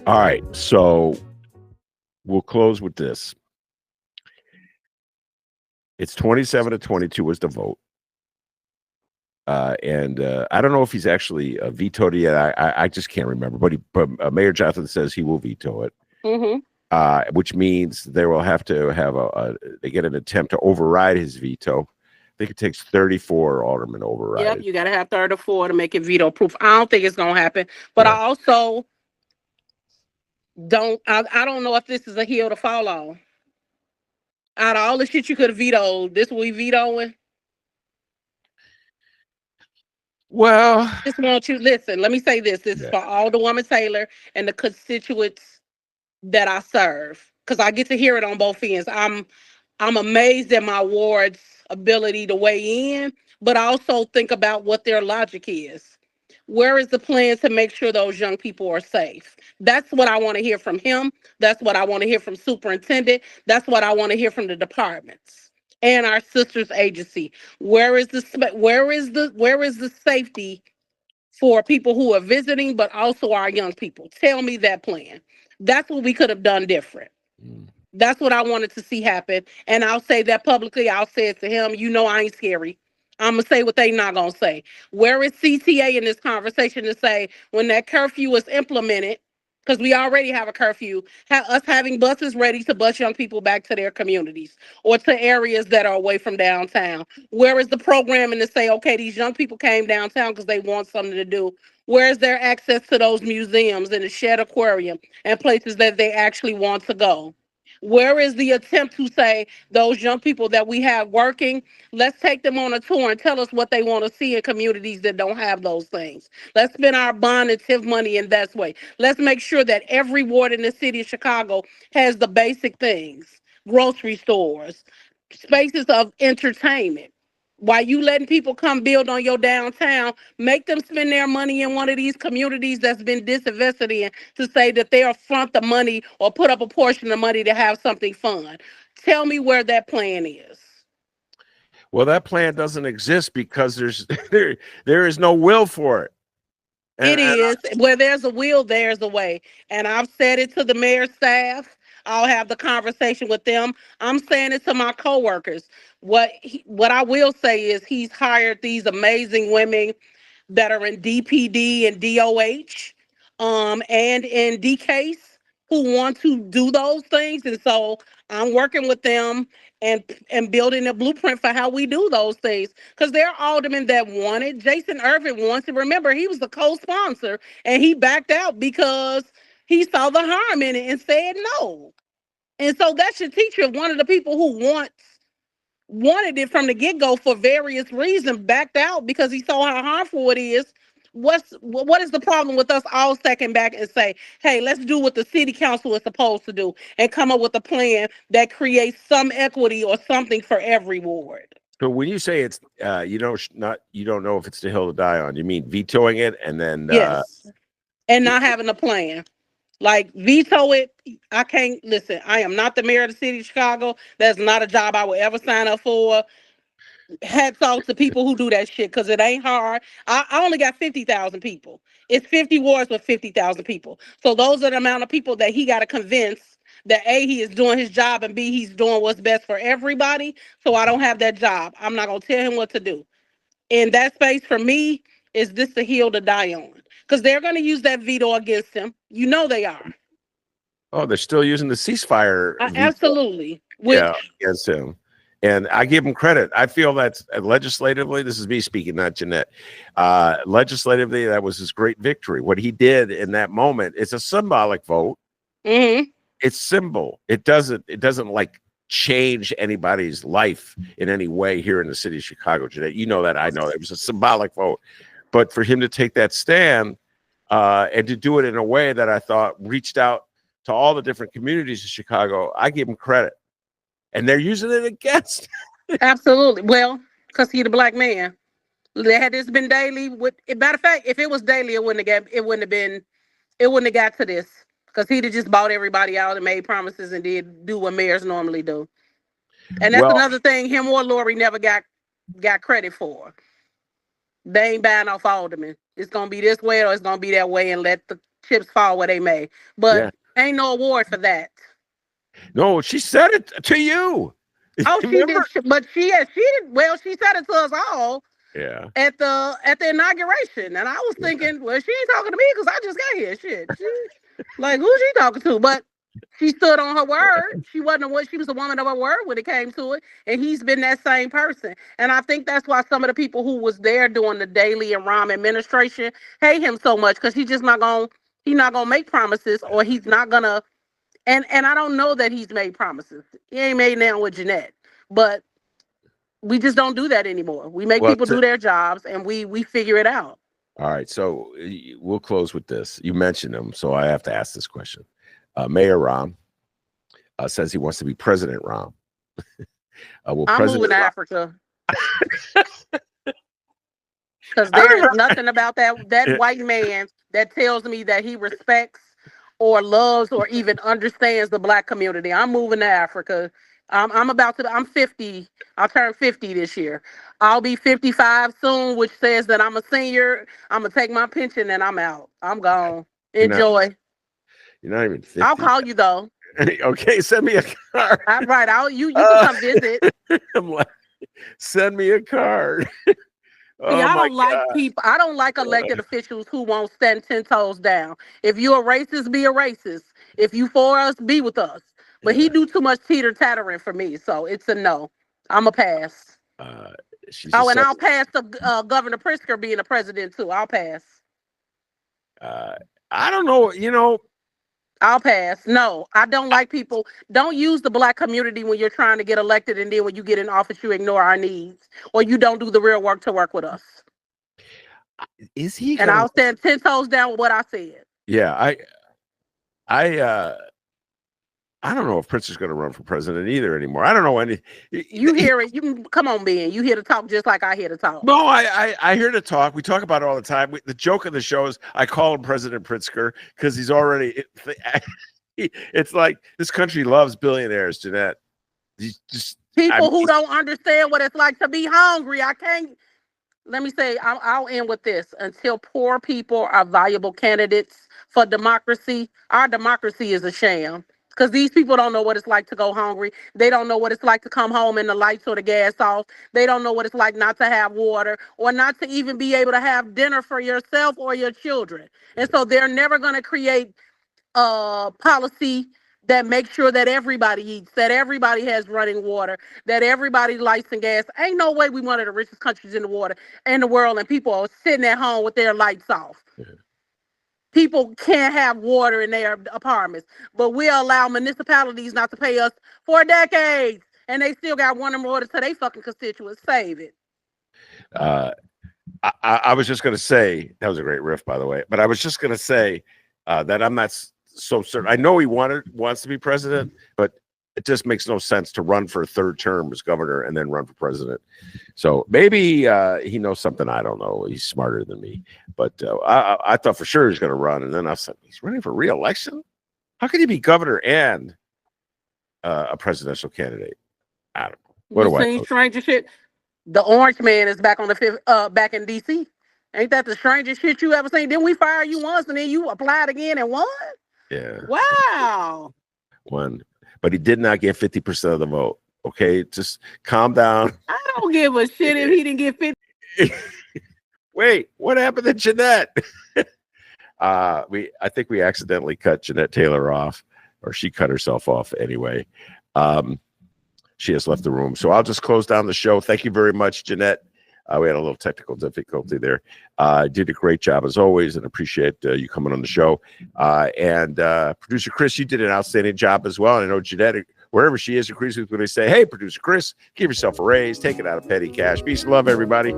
All right, so we'll close with this. It's 27-22 was the vote. And I don't know if he's actually vetoed it yet. I just can't remember. But Mayor Johnson says he will veto it, which means they will have to have they get an attempt to override his veto. I think it takes 34 aldermen to override Yep, it. you got to have 34 to make it veto proof. I don't think it's going to happen. But Yeah. I also I don't know if this is a hill to fall on. Out of all the shit you could have vetoed, this we vetoing. Well, Just want you listen. Let me say this. This is yeah. for Alderwoman Taylor and the constituents that I serve, because I get to hear it on both ends. I'm amazed at my ward's ability to weigh in, but I also think about what their logic is. Where is the plan to make sure those young people are safe? That's what I want to hear from him. That's what I want to hear from superintendent. That's what I want to hear from the departments and our sisters agency. Where is the safety for people who are visiting, but also our young people? Tell me that plan. That's what we could have done different. Mm. That's what I wanted to see happen. And I'll say that publicly. I'll say it to him. You know, I ain't scary. I'm going to say what they not going to say. Where is CTA in this conversation to say when that curfew is implemented, because we already have a curfew, us having buses ready to bus young people back to their communities or to areas that are away from downtown? Where is the programming to say, okay, these young people came downtown because they want something to do? Where is their access to those museums and the Shed Aquarium and places that they actually want to go? Where is the attempt to say those young people that we have working, let's take them on a tour and tell us what they want to see in communities that don't have those things? Let's spend our bond and TIF money in that way. Let's make sure that every ward in the city of Chicago has the basic things: grocery stores, spaces of entertainment. While you letting people come build on your downtown, make them spend their money in one of these communities that's been disinvested in, to say that they'll front the money or put up a portion of money to have something fun. Tell me where that plan is. Well, that plan doesn't exist because there is no will for it. It And is. Where there's a will, there's a way. And I've said it to the mayor's staff. I'll have the conversation with them. I'm saying it to my coworkers. What I will say is he's hired these amazing women that are in DPD and DOH, and in DCASE, who want to do those things. And so I'm working with them and building a blueprint for how we do those things. Because there are aldermen that wanted. Jason Irvin wants to remember he was the co-sponsor and he backed out because he saw the harm in it and said no. And so that should teach you, one of the people who wanted it from the get-go for various reasons, backed out because he saw how harmful it is. What is the problem with us all stepping back and say, hey, let's do what the city council is supposed to do and come up with a plan that creates some equity or something for every ward? so when you say it's you don't know if it's the hill to die on, you mean vetoing it and then Yes. And not having a plan. Like, veto it. I can't listen. I am not the mayor of the city of Chicago. That's not a job I would ever sign up for. Hats off to people who do that shit, because it ain't hard. I only got 50,000 people. It's 50 wards with 50,000 people. So those are the amount of people that he got to convince that A, he is doing his job, and B, he's doing what's best for everybody. So I don't have that job. I'm not going to tell him what to do. In that space, for me, is this the hill to die on? Because they're going to use that veto against him. You know they are. oh, they're still using the ceasefire veto, Absolutely. yeah, Which, against him. And I give him credit. I feel that's legislatively, this is me speaking, not Jeanette. Legislatively, that was his great victory. What he did in that moment, it's a symbolic vote. mhm. It's symbol. It doesn't like change anybody's life in any way here in the city of Chicago, Jeanette. You know that, I know it was a symbolic vote. But for him to take that stand and to do it in a way that I thought reached out to all the different communities of Chicago, I give him credit. And they're using it against. Absolutely. Well, because he's the black man. Had this been daily, matter of fact, if it was daily, it wouldn't have got to this, because he'd have just bought everybody out and made promises and did do what mayors normally do. And that's Well, another thing. Him or Lori never got got credit for. They ain't buying off Alderman. It's gonna be this way or it's gonna be that way, and let the chips fall where they may. But ain't no award for that. No, she said it to you. Oh, she did, but she did. Well, she said it to us all. Yeah. At the inauguration, and I was thinking, well, she ain't talking to me because I just got here. Shit, like who's she talking to? But she stood on her word. She wasn't she was a woman of her word when it came to it, and he's been that same person. And I think that's why some of the people who was there doing the Daily and Rahm administration hate him so much, because he's not gonna make promises, or he's not gonna. And I don't know that he's made promises. He ain't made now with Jeanette, but we just don't do that anymore. We make people do their jobs, and we figure it out. All right, so we'll close with this. You mentioned him, so I have to ask this question. Mayor Rahm says he wants to be President Rahm. I'm moving to Africa. Because there is nothing about that white man that tells me that he respects or loves or even understands the Black community. I'm moving to Africa. I'm 50. I'll turn 50 this year. I'll be 55 soon, which says that I'm a senior. I'm going to take my pension and I'm out. I'm gone. Enjoy. You're not even 50. I'll call you though. Okay, send me a card. All right, you can come visit. I'm like, send me a card. See, I don't like people. I don't like elected officials who won't stand 10 toes down. If you're a racist, be a racist. If you for us, be with us. But he do too much teeter-tattering for me, so it's a no. I'm a pass. And I'll pass the Governor Pritzker being a president too. I'll pass. I don't know. I'll pass. No, I don't like people. Don't use the Black community when you're trying to get elected, and then when you get in office, you ignore our needs, or you don't do the real work to work with us. Is he? And I'll stand 10 toes down with what I said. Yeah, I don't know if Prince is going to run for president either anymore. I don't know any. You hear it? You can come on, Ben. You hear to talk just like I hear to talk. No, I hear to talk. We talk about it all the time. The joke of the show is I call him President Pritzker because he's already. It's like this country loves billionaires, Jeanette. People who don't understand what it's like to be hungry. I can't. Let me say, I'll end with this. Until poor people are valuable candidates for democracy, our democracy is a sham. Because these people don't know what it's like to go hungry. They don't know what it's like to come home and the lights or the gas off. They don't know what it's like not to have water, or not to even be able to have dinner for yourself or your children. And so they're never going to create a policy that makes sure that everybody eats, that everybody has running water, that everybody lights and gas. Ain't no way we one of the richest countries in the world, and people are sitting at home with their lights off. Mm-hmm. People can't have water in their apartments, but we allow municipalities not to pay us for decades, and they still got running water to their fucking constituents. Save it. I was just going to say, that was a great riff, by the way, but I was just going to say that I'm not so certain. I know he wants to be president, but it just makes no sense to run for a third term as governor and then run for president. So maybe he knows something I don't know. He's smarter than me. But I thought for sure he's going to run. And then I said, he's running for re-election? How can he be governor and a presidential candidate? I don't know. What do I know? Stranger shit. The orange man is back on the fifth, back in D.C. Ain't that the strangest shit you ever seen? Didn't we fire you once and then you applied again and won? Yeah. Wow. Won. But he did not get 50% of the vote. Okay, just calm down. I don't give a shit if he didn't get 50. Wait, what happened to Jeanette? I think we accidentally cut Jeanette Taylor off, or she cut herself off anyway. She has left the room, so I'll just close down the show. Thank you very much, Jeanette. We had a little technical difficulty there. Did a great job as always, and appreciate you coming on the show. And producer Chris, you did an outstanding job as well. And I know Jeanette, wherever she is, agrees with when they say, "Hey, producer Chris, give yourself a raise, take it out of petty cash." Peace and love, everybody.